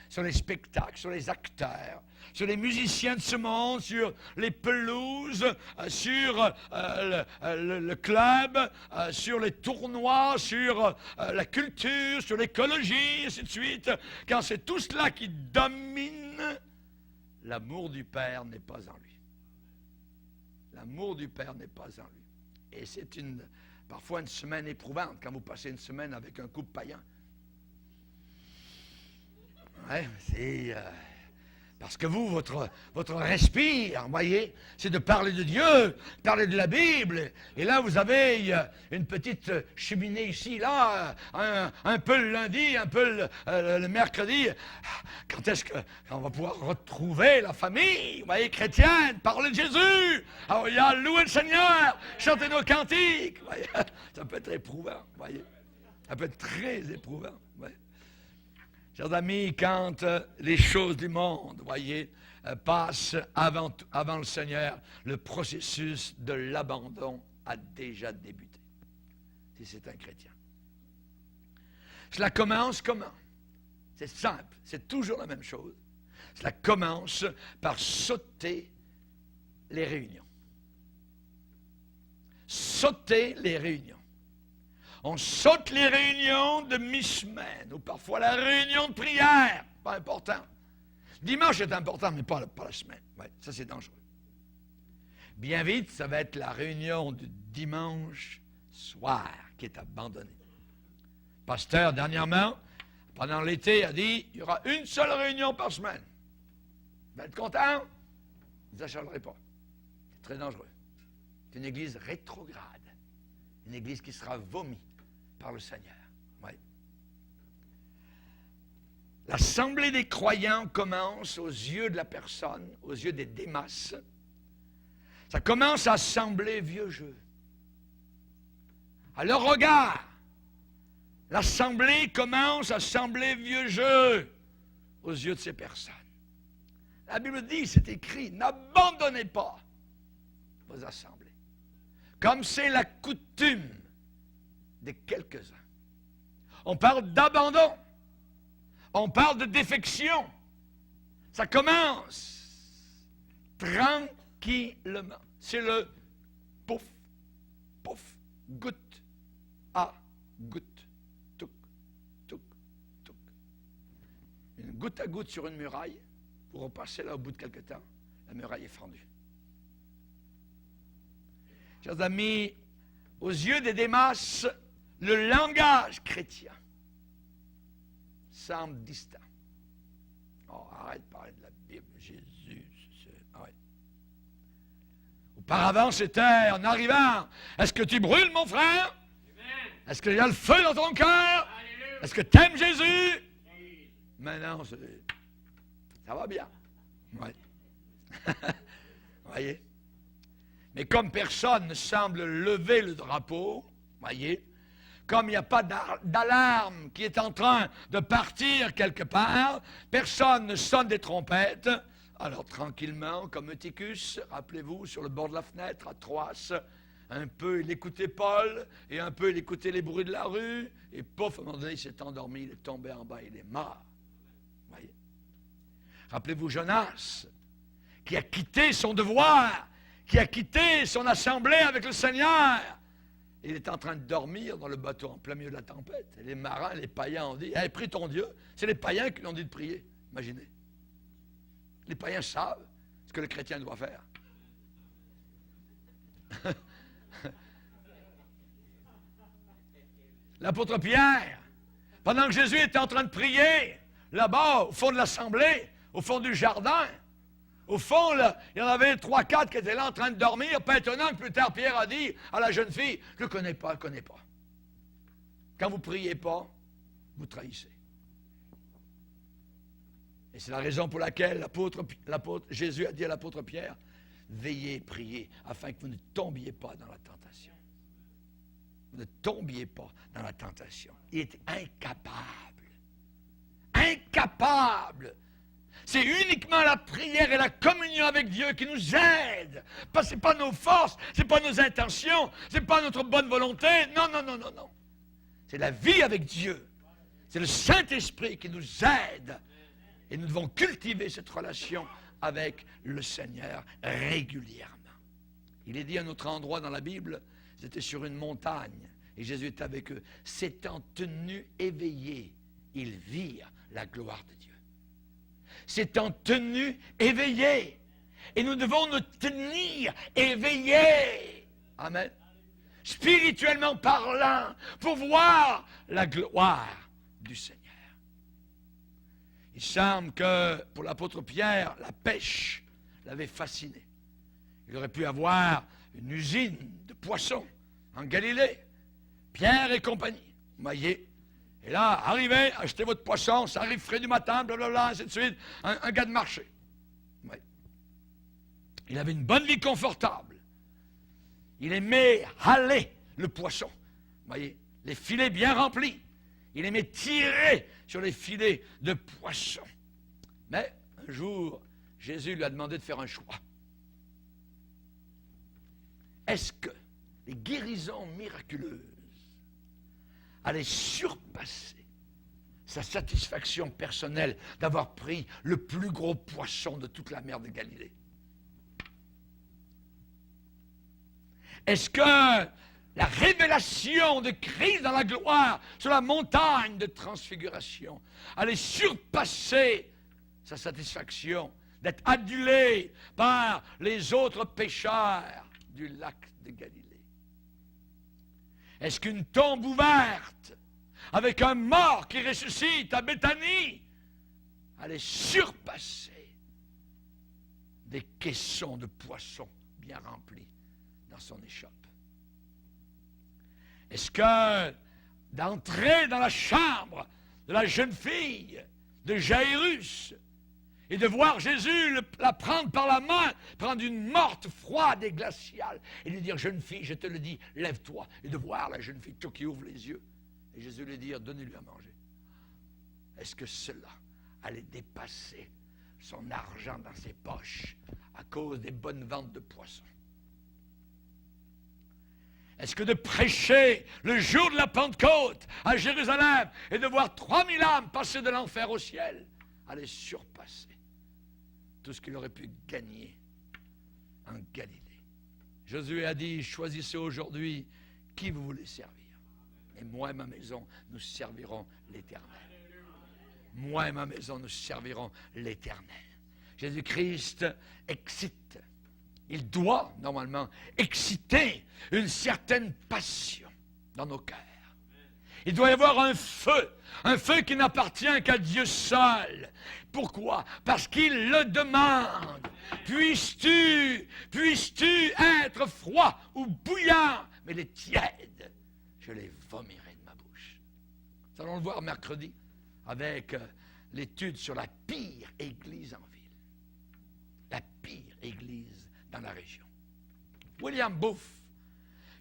sur les spectacles, sur les acteurs, sur les musiciens de ce monde, sur les pelouses, sur le club, sur les tournois, sur la culture, sur l'écologie, et ainsi de suite. Quand c'est tout cela qui domine, l'amour du Père n'est pas en lui. L'amour du Père n'est pas en lui. Et c'est parfois une semaine éprouvante quand vous passez une semaine avec un couple païen. Ouais, c'est parce que vous, votre respire, voyez, c'est de parler de Dieu, parler de la Bible. Et là, vous avez une petite cheminée ici, là, un peu le lundi, un peu le mercredi. Quand est-ce qu'on va pouvoir retrouver la famille, vous voyez, chrétienne, parler de Jésus. Alors, il y a louer le Seigneur, chanter nos cantiques. Vous voyez, ça peut être éprouvant, vous voyez. Ça peut être très éprouvant, vous voyez. Chers amis, quand les choses du monde, voyez, passent avant le Seigneur, le processus de l'abandon a déjà débuté. Si c'est un chrétien. Cela commence comment? C'est simple, c'est toujours la même chose. Cela commence par sauter les réunions. Sauter les réunions. On saute les réunions de mi-semaine, ou parfois la réunion de prière, pas important. Dimanche est important, mais pas la semaine. Ouais, ça, c'est dangereux. Bien vite, ça va être la réunion du dimanche soir qui est abandonnée. Le pasteur, dernièrement, pendant l'été, a dit, il y aura une seule réunion par semaine. Vous êtes content? Vous n'acharnerez pas. C'est très dangereux. C'est une église rétrograde. Une église qui sera vomi par le Seigneur. Oui. L'assemblée des croyants commence aux yeux de la personne, aux yeux des Démas. Ça commence à sembler vieux jeu. À leur regard, l'assemblée commence à sembler vieux jeu aux yeux de ces personnes. La Bible dit, c'est écrit, n'abandonnez pas vos assemblées. Comme c'est la coutume de quelques-uns. On parle d'abandon. On parle de défection. Ça commence tranquillement. C'est le pouf, pouf, goutte à goutte. Touc, touc, touc. Une goutte à goutte sur une muraille. Vous repassez là au bout de quelque temps. La muraille est fendue. Chers amis, aux yeux des Démas, le langage chrétien semble distant. Oh, arrête de parler de la Bible, Jésus, arrête. Auparavant, c'était en arrivant. Est-ce que tu brûles, mon frère? Amen. Est-ce qu'il y a le feu dans ton cœur? Est-ce que tu aimes Jésus? Oui. Maintenant, ça va bien. Oui. Voyez? Mais comme personne ne semble lever le drapeau, voyez, comme il n'y a pas d'alarme qui est en train de partir quelque part, personne ne sonne des trompettes, alors tranquillement, comme Eutychus, rappelez-vous, sur le bord de la fenêtre à Troas, un peu il écoutait Paul, et un peu il écoutait les bruits de la rue, et pouf, à un moment donné, il s'est endormi, il est tombé en bas, il est mort. Voyez. Rappelez-vous Jonas, qui a quitté son devoir, qui a quitté son assemblée avec le Seigneur. Il est en train de dormir dans le bateau en plein milieu de la tempête. Et les marins, les païens ont dit, hey, prie ton Dieu. C'est les païens qui lui ont dit de prier. Imaginez. Les païens savent ce que le chrétien doit faire. L'apôtre Pierre, pendant que Jésus était en train de prier, là-bas, au fond de l'assemblée, au fond du jardin, au fond, là, il y en avait 3-4 qui étaient là en train de dormir. Pas étonnant que plus tard, Pierre a dit à la jeune fille, je ne le connais pas, je ne le connais pas. Quand vous ne priez pas, vous trahissez. Et c'est la raison pour laquelle l'apôtre Jésus a dit à l'apôtre Pierre, veillez et priez afin que vous ne tombiez pas dans la tentation. vous ne tombiez pas dans la tentation. Il était incapable. Incapable. C'est uniquement la prière et la communion avec Dieu qui nous aident. Ce n'est pas nos forces, ce n'est pas nos intentions, ce n'est pas notre bonne volonté. Non, non, non, non, non. C'est la vie avec Dieu. C'est le Saint-Esprit qui nous aide. Et nous devons cultiver cette relation avec le Seigneur régulièrement. Il est dit à un autre endroit dans la Bible, ils étaient sur une montagne et Jésus était avec eux. S'étant tenus éveillés, ils virent la gloire de Dieu. S'étant tenus éveillés. Et nous devons nous tenir éveillés. Amen. Spirituellement parlant, pour voir la gloire du Seigneur. Il semble que pour l'apôtre Pierre, la pêche l'avait fasciné. Il aurait pu avoir une usine de poissons en Galilée. Pierre et compagnie, vous voyez. Et là, arrivez, achetez votre poisson, ça arrive frais du matin, blablabla, ainsi de suite. Un gars de marché. Oui. Il avait une bonne vie confortable. Il aimait haler le poisson. Vous voyez, les filets bien remplis. Il aimait tirer sur les filets de poisson. Mais un jour, Jésus lui a demandé de faire un choix. Est-ce que les guérisons miraculeuses allaient surpasser sa satisfaction personnelle d'avoir pris le plus gros poisson de toute la mer de Galilée? Est-ce que la révélation de Christ dans la gloire sur la montagne de transfiguration allait surpasser sa satisfaction d'être adulé par les autres pécheurs du lac de Galilée? Est-ce qu'une tombe ouverte avec un mort qui ressuscite à Béthanie allait surpasser des caissons de poissons bien remplis dans son échoppe? Est-ce que d'entrer dans la chambre de la jeune fille de Jairus et de voir Jésus la prendre par la main, prendre une morte froide et glaciale, et lui dire, jeune fille, je te le dis, lève-toi, et de voir la jeune fille qui ouvre les yeux, et Jésus lui dire, donnez-lui à manger. Est-ce que cela allait dépasser son argent dans ses poches à cause des bonnes ventes de poissons? Est-ce que de prêcher le jour de la Pentecôte à Jérusalem et de voir 3000 âmes passer de l'enfer au ciel allait surpasser tout ce qu'il aurait pu gagner en Galilée? Josué a dit, choisissez aujourd'hui qui vous voulez servir. Et moi et ma maison, nous servirons l'Éternel. Moi et ma maison, nous servirons l'Éternel. Jésus-Christ excite. Il doit, normalement, exciter une certaine passion dans nos cœurs. Il doit y avoir un feu qui n'appartient qu'à Dieu seul. Pourquoi? Parce qu'il le demande. Puisses-tu être froid ou bouillant, mais les tièdes, je les vomirai de ma bouche. Nous allons le voir mercredi avec l'étude sur la pire église en ville. La pire église dans la région. William Booth,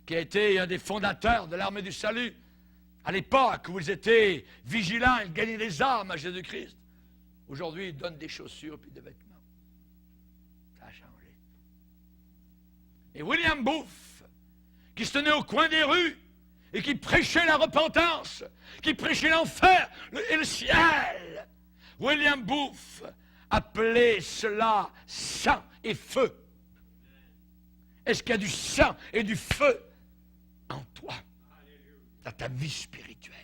qui a été un des fondateurs de l'Armée du Salut, à l'époque où ils étaient vigilants, ils gagnaient des armes à Jésus-Christ. Aujourd'hui, ils donnent des chaussures et des vêtements. Ça a changé. Et William Booth, qui se tenait au coin des rues et qui prêchait la repentance, qui prêchait l'enfer et le ciel, William Booth appelait cela sang et feu. Est-ce qu'il y a du sang et du feu en toi, dans ta vie spirituelle?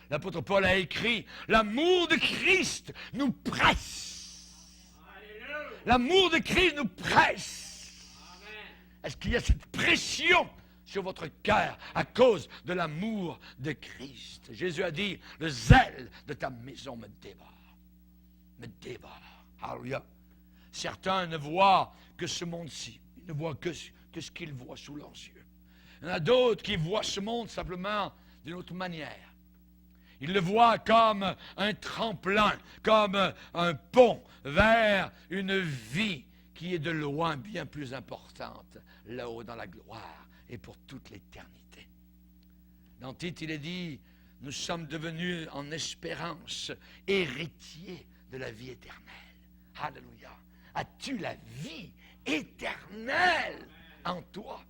L'apôtre Paul a écrit, l'amour de Christ nous presse. L'amour de Christ nous presse. Est-ce qu'il y a cette pression sur votre cœur à cause de l'amour de Christ? Jésus a dit, le zèle de ta maison me dévore. Me dévore. Alléluia. Certains ne voient que ce monde-ci. Ils ne voient que ce qu'ils voient sous leurs yeux. Il y en a d'autres qui voient ce monde simplement d'une autre manière. Ils le voient comme un tremplin, comme un pont vers une vie qui est de loin bien plus importante, là-haut dans la gloire et pour toute l'éternité. Dans Tite, il est dit, nous sommes devenus en espérance héritiers de la vie éternelle. Alléluia. As-tu la vie éternelle en toi?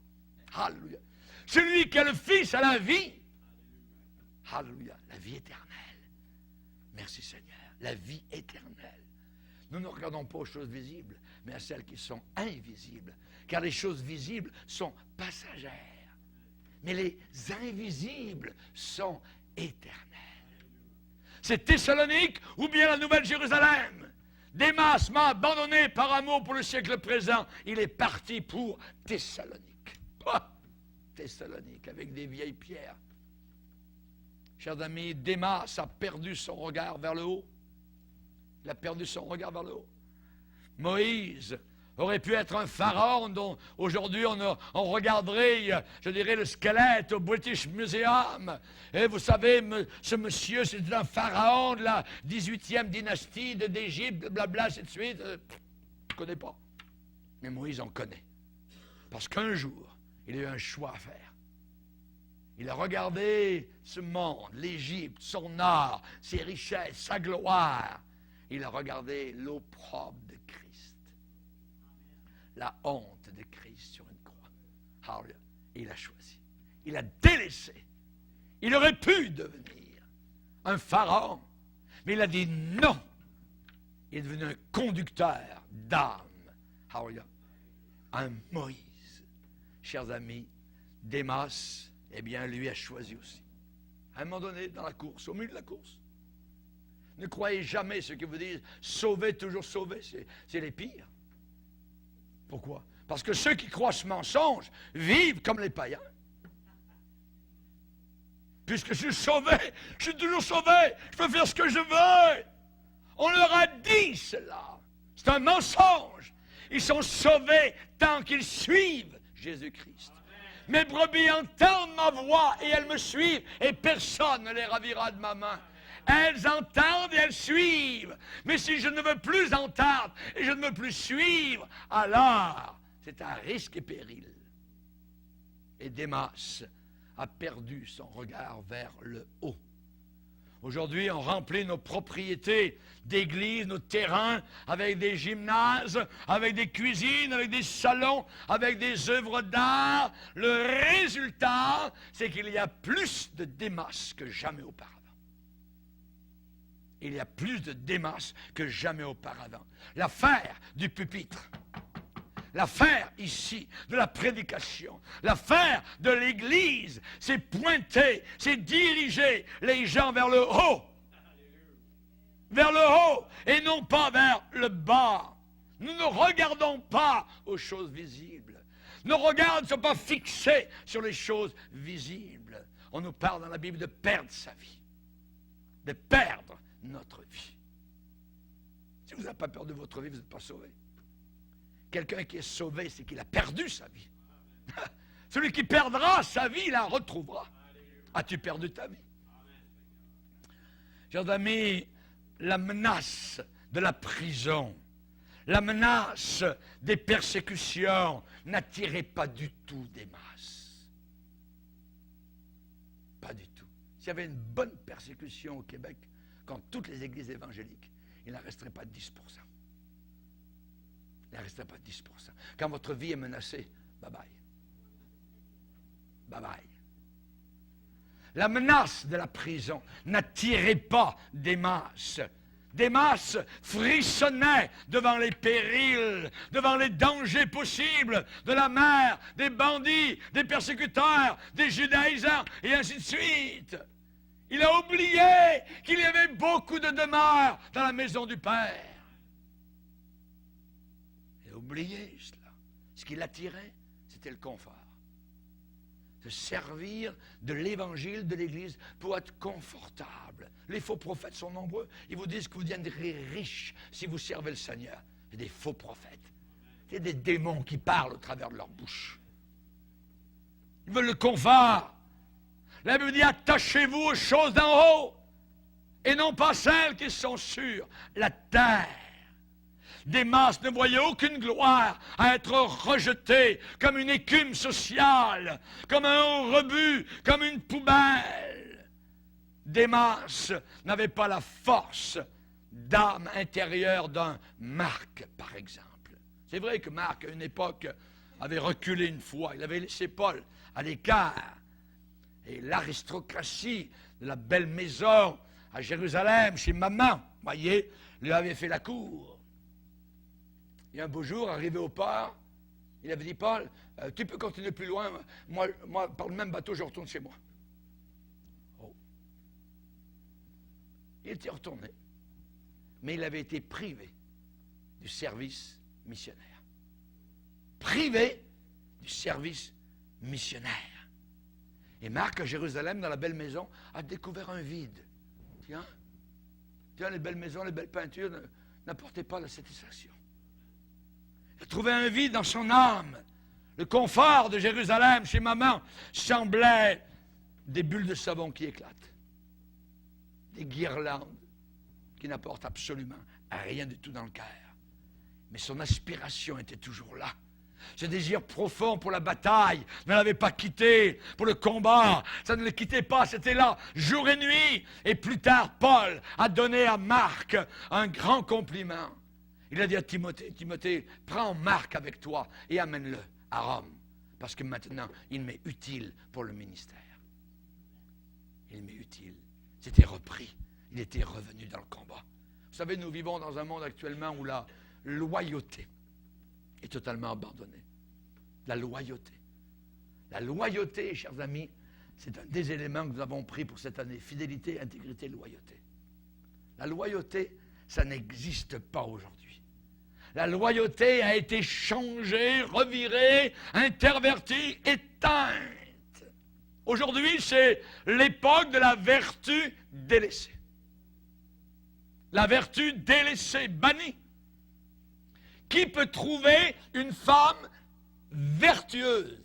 Alléluia. Celui qui a le Fils a la vie. Alléluia. La vie éternelle. Merci Seigneur. La vie éternelle. Nous ne regardons pas aux choses visibles, mais à celles qui sont invisibles. Car les choses visibles sont passagères. Mais les invisibles sont éternels. C'est Thessalonique ou bien la Nouvelle Jérusalem. Démas m'a abandonné par amour pour le siècle présent. Il est parti pour Thessalonique. Thessalonique, avec des vieilles pierres. Chers amis, Démas a perdu son regard vers le haut. Il a perdu son regard vers le haut. Moïse aurait pu être un pharaon dont aujourd'hui on regarderait, je dirais, le squelette au British Museum. Et vous savez, ce monsieur, c'est un pharaon de la 18e dynastie d'Égypte, blabla, ainsi de suite. Je ne connais pas. Mais Moïse en connaît. Parce qu'un jour, il a eu un choix à faire. Il a regardé ce monde, l'Égypte, son art, ses richesses, sa gloire. Il a regardé l'opprobre de Christ. La honte de Christ sur une croix. Alléluia. Et il a choisi. Il a délaissé. Il aurait pu devenir un pharaon. Mais il a dit non. Il est devenu un conducteur d'âme. Alléluia. Un Moïse. Chers amis, Démas, eh bien, lui a choisi aussi. À un moment donné, dans la course, au milieu de la course. Ne croyez jamais ceux qui vous disent sauver, toujours sauver. C'est les pires. Pourquoi? Parce que ceux qui croient ce mensonge vivent comme les païens. Puisque je suis sauvé, je suis toujours sauvé, je peux faire ce que je veux. On leur a dit cela. C'est un mensonge. Ils sont sauvés tant qu'ils suivent Jésus-Christ. Mes brebis entendent ma voix et elles me suivent et personne ne les ravira de ma main. Elles entendent et elles suivent. Mais si je ne veux plus entendre et je ne veux plus suivre, alors c'est un risque et péril. Et Démas a perdu son regard vers le haut. Aujourd'hui, on remplit nos propriétés d'église, nos terrains, avec des gymnases, avec des cuisines, avec des salons, avec des œuvres d'art. Le résultat, c'est qu'il y a plus de Démas que jamais auparavant. Il y a plus de Démas que jamais auparavant. L'affaire du pupitre, l'affaire ici de la prédication, l'affaire de l'Église, c'est pointer, c'est diriger les gens vers le haut. Vers le haut et non pas vers le bas. Nous ne regardons pas aux choses visibles. Nos regards ne sont pas fixés sur les choses visibles. On nous parle dans la Bible de perdre sa vie, de perdre notre vie. Si vous n'avez pas peur de votre vie, vous n'êtes pas sauvé. Quelqu'un qui est sauvé, c'est qu'il a perdu sa vie. Celui qui perdra sa vie, il la retrouvera. As-tu perdu ta vie? Chers amis, la menace de la prison, la menace des persécutions n'attirait pas du tout Démas. Pas du tout. S'il y avait une bonne persécution au Québec, contre toutes les églises évangéliques, il n'en resterait pas 10%. Il n'en resterait pas 10%. Quand votre vie est menacée, bye-bye. Bye-bye. La menace de la prison n'attirait pas Démas. Démas frissonnait devant les périls, devant les dangers possibles de la mer, des bandits, des persécuteurs, des judaïsants, et ainsi de suite. Il a oublié qu'il y avait beaucoup de demeures dans la maison du Père. Il a oublié cela. Ce qui l'attirait, c'était le confort. Se servir de l'évangile de l'Église pour être confortable. Les faux prophètes sont nombreux. Ils vous disent que vous deviendrez riches si vous servez le Seigneur. C'est des faux prophètes. C'est des démons qui parlent au travers de leur bouche. Ils veulent le confort. La Bible dit, attachez-vous aux choses d'en haut et non pas celles qui sont sur la terre. Démas ne voyait aucune gloire à être rejeté comme une écume sociale, comme un rebut, comme une poubelle. Démas n'avait pas la force d'âme intérieure d'un Marc, par exemple. C'est vrai que Marc, à une époque, avait reculé une fois. Il avait laissé Paul à l'écart. Et l'aristocratie de la belle maison à Jérusalem, chez maman, voyez, lui avait fait la cour. Et un beau jour, arrivé au port, il avait dit, Paul, tu peux continuer plus loin, moi, par le même bateau, je retourne chez moi. Oh. Il était retourné, mais il avait été privé du service missionnaire. Privé du service missionnaire. Et Marc, à Jérusalem, dans la belle maison, a découvert un vide. Tiens, les belles maisons, les belles peintures n'apportaient pas la satisfaction. Il a trouvé un vide dans son âme. Le confort de Jérusalem, chez maman, semblait des bulles de savon qui éclatent. Des guirlandes qui n'apportent absolument rien du tout dans le cœur. Mais son aspiration était toujours là. Ce désir profond pour la bataille ne l'avait pas quitté, pour le combat, ça ne le quittait pas, c'était là, jour et nuit. Et plus tard, Paul a donné à Marc un grand compliment. Il a dit à Timothée, Timothée, prends Marc avec toi et amène-le à Rome, parce que maintenant, il m'est utile pour le ministère. Il m'est utile. C'était repris, il était revenu dans le combat. Vous savez, nous vivons dans un monde actuellement où la loyauté est totalement abandonnée. La loyauté. La loyauté, chers amis, c'est un des éléments que nous avons pris pour cette année. Fidélité, intégrité, loyauté. La loyauté, ça n'existe pas aujourd'hui. La loyauté a été changée, revirée, intervertie, éteinte. Aujourd'hui, c'est l'époque de la vertu délaissée. La vertu délaissée, bannie. Qui peut trouver une femme vertueuse?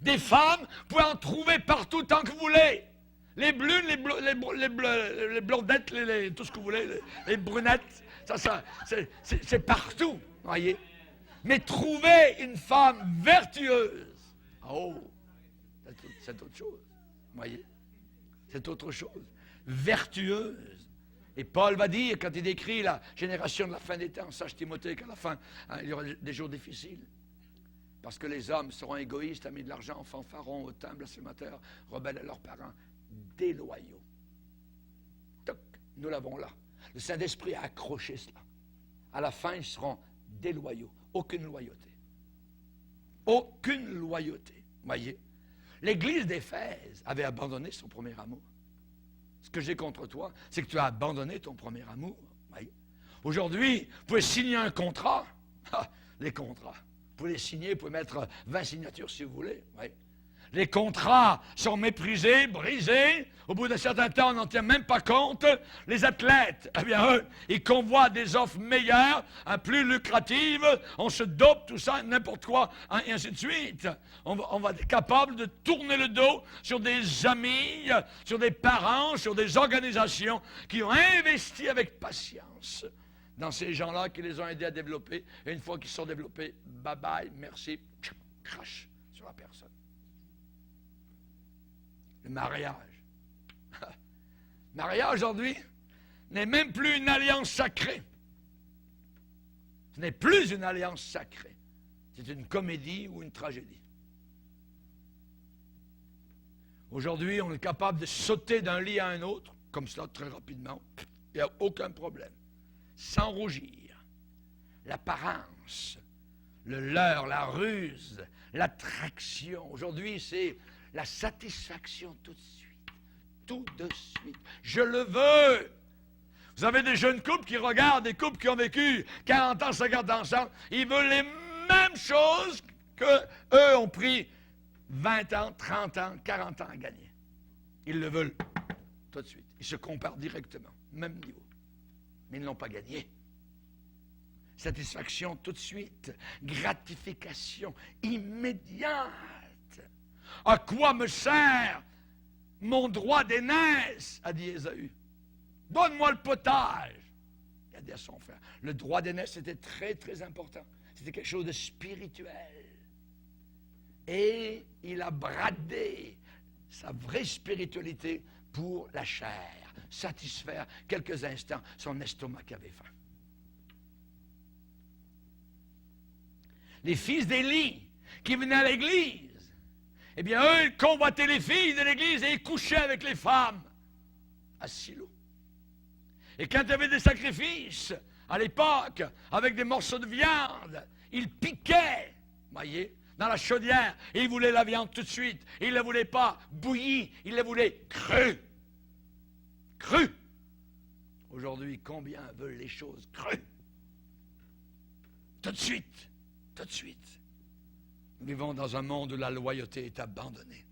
Des femmes, vous pouvez en trouver partout tant que vous voulez. Les brunes, les blondettes, tout ce que vous voulez, les brunettes, c'est partout, voyez. Mais trouver une femme vertueuse, oh, c'est autre chose, voyez. C'est autre chose. Vertueuse. Et Paul va dire, quand il décrit la génération de la fin des temps, sache Timothée qu'à la fin, il y aura des jours difficiles. Parce que les hommes seront égoïstes, amis de l'argent, fanfarons, hautains, blasphémateurs, rebelles à leurs parents, déloyaux. Toc, nous l'avons là. Le Saint-Esprit a accroché cela. À la fin, ils seront déloyaux. Aucune loyauté. Aucune loyauté. Voyez, l'Église d'Éphèse avait abandonné son premier amour. Ce que j'ai contre toi, c'est que tu as abandonné ton premier amour. Oui. Aujourd'hui, vous pouvez signer un contrat. Ah, les contrats. Vous pouvez les signer, vous pouvez mettre 20 signatures si vous voulez. Oui. Les contrats sont méprisés, brisés. Au bout d'un certain temps, on n'en tient même pas compte. Les athlètes, eh bien, eux, ils convoient des offres meilleures, plus lucratives. On se dope, tout ça, n'importe quoi, et ainsi de suite. On va être capable de tourner le dos sur des amis, sur des parents, sur des organisations qui ont investi avec patience dans ces gens-là qui les ont aidés à développer. Et une fois qu'ils sont développés, bye-bye, merci, crash sur la personne. Le mariage. Le mariage aujourd'hui n'est même plus une alliance sacrée. Ce n'est plus une alliance sacrée. C'est une comédie ou une tragédie. Aujourd'hui, on est capable de sauter d'un lit à un autre, comme cela très rapidement. Il n'y a aucun problème. Sans rougir. L'apparence, le leurre, la ruse, l'attraction. Aujourd'hui, c'est la satisfaction tout de suite. Tout de suite. Je le veux. Vous avez des jeunes couples qui regardent des couples qui ont vécu 40 ans, 50 ans ensemble. Ils veulent les mêmes choses qu'eux ont pris 20 ans, 30 ans, 40 ans à gagner. Ils le veulent tout de suite. Ils se comparent directement. Même niveau. Mais ils ne l'ont pas gagné. Satisfaction tout de suite. Gratification immédiate. À quoi me sert mon droit d'aînesse, a dit Ésaü. Donne-moi le potage. Il a dit à son frère. Le droit d'aînesse, c'était très, très important. C'était quelque chose de spirituel. Et il a bradé sa vraie spiritualité pour la chair, satisfaire quelques instants son estomac qui avait faim. Les fils d'Élie qui venaient à l'église, eh bien, eux, ils convoitaient les filles de l'église et ils couchaient avec les femmes à Silo. Et quand il y avait des sacrifices, à l'époque, avec des morceaux de viande, ils piquaient, voyez, dans la chaudière, et ils voulaient la viande tout de suite. Ils ne la voulaient pas bouillie, ils la voulaient crue. Crue. Aujourd'hui, combien veulent les choses crues? Tout de suite. Tout de suite. Nous vivons dans un monde où la loyauté est abandonnée.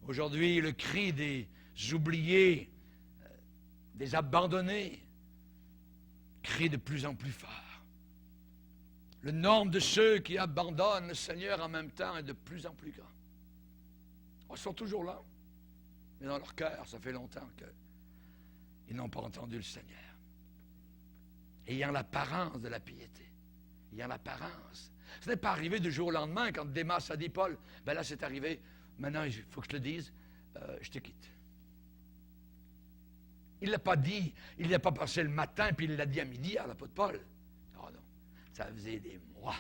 Aujourd'hui, le cri des oubliés, des abandonnés, crie de plus en plus fort. Le nombre de ceux qui abandonnent le Seigneur en même temps est de plus en plus grand. Ils sont toujours là, mais dans leur cœur, ça fait longtemps qu'ils n'ont pas entendu le Seigneur. Ayant l'apparence de la piété. Ayant l'apparence. Ce n'est pas arrivé du jour au lendemain quand Démas a dit Paul, ben là c'est arrivé, maintenant il faut que je te le dise, je te quitte. Il ne l'a pas dit, il ne l'a pas passé le matin, puis il l'a dit à midi à l'apôtre Paul. Oh non, ça faisait des mois,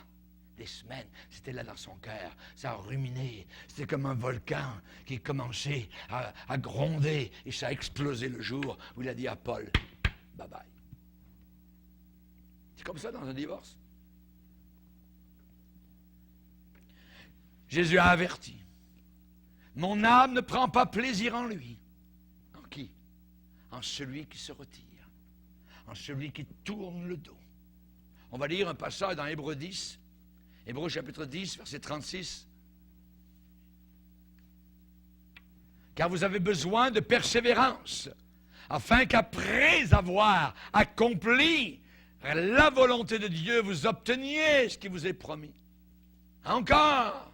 des semaines, c'était là dans son cœur, ça a ruminé, c'était comme un volcan qui commençait à gronder, et ça a explosé le jour où il a dit à Paul, bye bye. C'est comme ça dans un divorce. Jésus a averti. Mon âme ne prend pas plaisir en lui. En qui? En celui qui se retire. En celui qui tourne le dos. On va lire un passage dans Hébreux 10. Hébreux chapitre 10, verset 36. Car vous avez besoin de persévérance, afin qu'après avoir accompli la volonté de Dieu, vous obteniez ce qui vous est promis. Encore,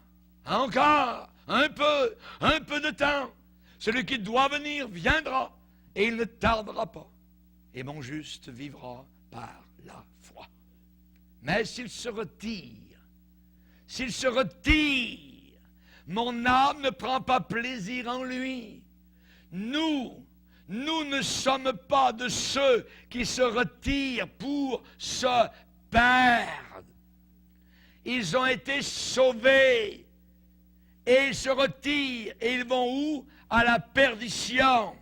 un peu de temps. Celui qui doit venir viendra, et il ne tardera pas. Et mon juste vivra par la foi. Mais s'il se retire, mon âme ne prend pas plaisir en lui. Nous ne sommes pas de ceux qui se retirent pour se perdre. Ils ont été sauvés et ils se retirent et ils vont où? À la perdition.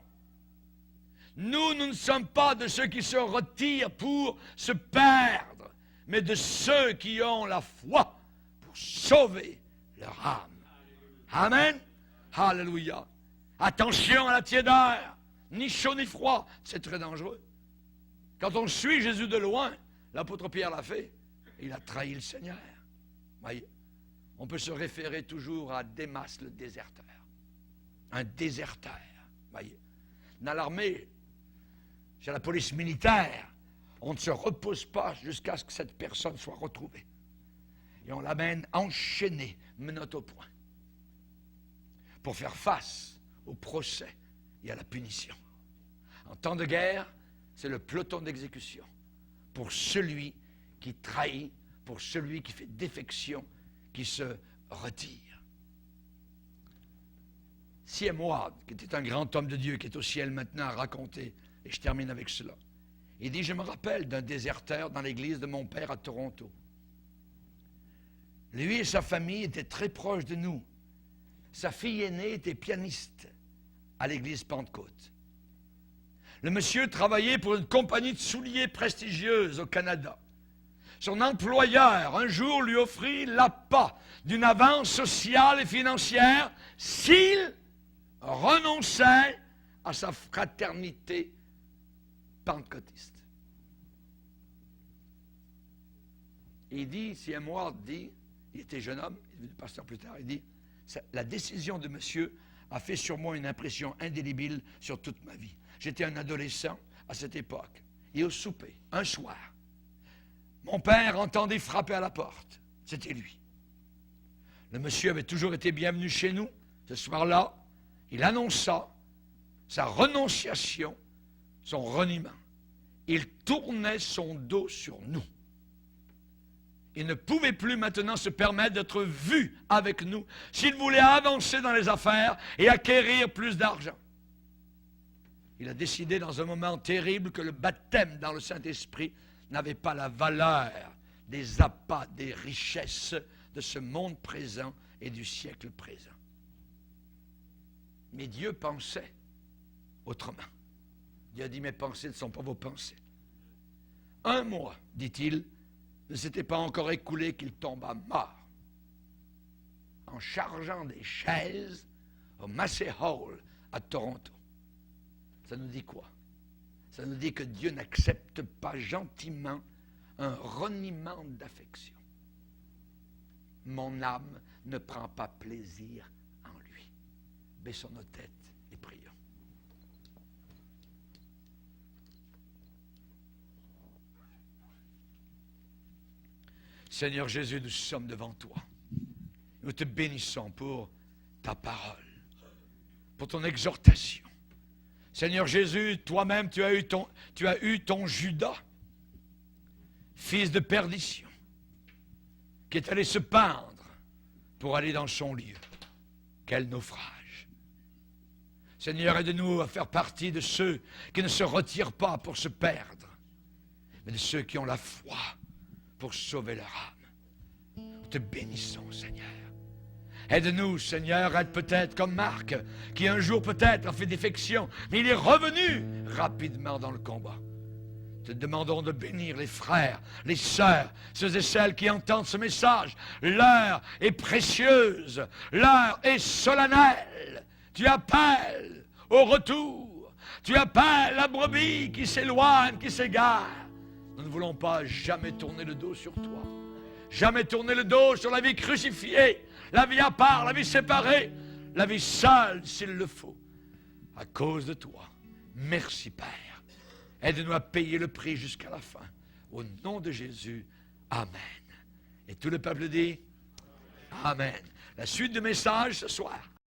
Nous ne sommes pas de ceux qui se retirent pour se perdre, mais de ceux qui ont la foi pour sauver leur âme. Amen. Alléluia. Attention à la tiédeur, ni chaud ni froid, c'est très dangereux. Quand on suit Jésus de loin, l'apôtre Pierre l'a fait, il a trahi le Seigneur. Voyez, on peut se référer toujours à Démas le déserteur. Un déserteur. Voyez, dans l'armée, chez la police militaire, on ne se repose pas jusqu'à ce que cette personne soit retrouvée. Et on l'amène enchaînée, menotte au poing, pour faire face au procès et à la punition. En temps de guerre, c'est le peloton d'exécution pour celui qui trahit, pour celui qui fait défection, qui se retire. C.M. Ward, qui était un grand homme de Dieu, qui est au ciel maintenant, a raconté, et je termine avec cela. Il dit, je me rappelle d'un déserteur dans l'église de mon père à Toronto. Lui et sa famille étaient très proches de nous. Sa fille aînée était pianiste à l'église Pentecôte. Le monsieur travaillait pour une compagnie de souliers prestigieuse au Canada. Son employeur, un jour, lui offrit l'appât d'une avance sociale et financière s'il renonçait à sa fraternité pentecôtiste. Et il dit, C.M. Ward dit, il était jeune homme, il est devenu pasteur plus tard, il dit, la décision de monsieur a fait sur moi une impression indélébile sur toute ma vie. J'étais un adolescent à cette époque. Et au souper, un soir, mon père entendait frapper à la porte. C'était lui. Le monsieur avait toujours été bienvenu chez nous. Ce soir-là, il annonça sa renonciation, son reniement. il tournait son dos sur nous. Il ne pouvait plus maintenant se permettre d'être vu avec nous s'il voulait avancer dans les affaires et acquérir plus d'argent. Il a décidé dans un moment terrible que le baptême dans le Saint-Esprit n'avait pas la valeur des appâts, des richesses de ce monde présent et du siècle présent. Mais Dieu pensait autrement. Dieu a dit, mes pensées ne sont pas vos pensées. 1 mois, dit-il, ne s'était pas encore écoulé qu'il tomba mort en chargeant des chaises au Massey Hall à Toronto. Ça nous dit quoi? Ça nous dit que Dieu n'accepte pas gentiment un reniement d'affection. Mon âme ne prend pas plaisir en lui. Baissons nos têtes et prions. Seigneur Jésus, nous sommes devant toi. Nous te bénissons pour ta parole, pour ton exhortation. Seigneur Jésus, toi-même, tu as eu ton Judas, fils de perdition, qui est allé se pendre pour aller dans son lieu. Quel naufrage! Seigneur, aide-nous à faire partie de ceux qui ne se retirent pas pour se perdre, mais de ceux qui ont la foi pour sauver leur âme. Nous te bénissons, Seigneur. Aide-nous, Seigneur, aide peut-être comme Marc, qui un jour peut-être a fait défection, mais il est revenu rapidement dans le combat. Te demandons de bénir les frères, les sœurs, ceux et celles qui entendent ce message. L'heure est précieuse, l'heure est solennelle. Tu appelles au retour, tu appelles la brebis qui s'éloigne, qui s'égare. Nous ne voulons pas jamais tourner le dos sur toi, jamais tourner le dos sur la vie crucifiée, la vie à part, la vie séparée, la vie seule s'il le faut. À cause de toi, merci Père. Aide-nous à payer le prix jusqu'à la fin. Au nom de Jésus, Amen. Et tout le peuple dit Amen. La suite du message ce soir.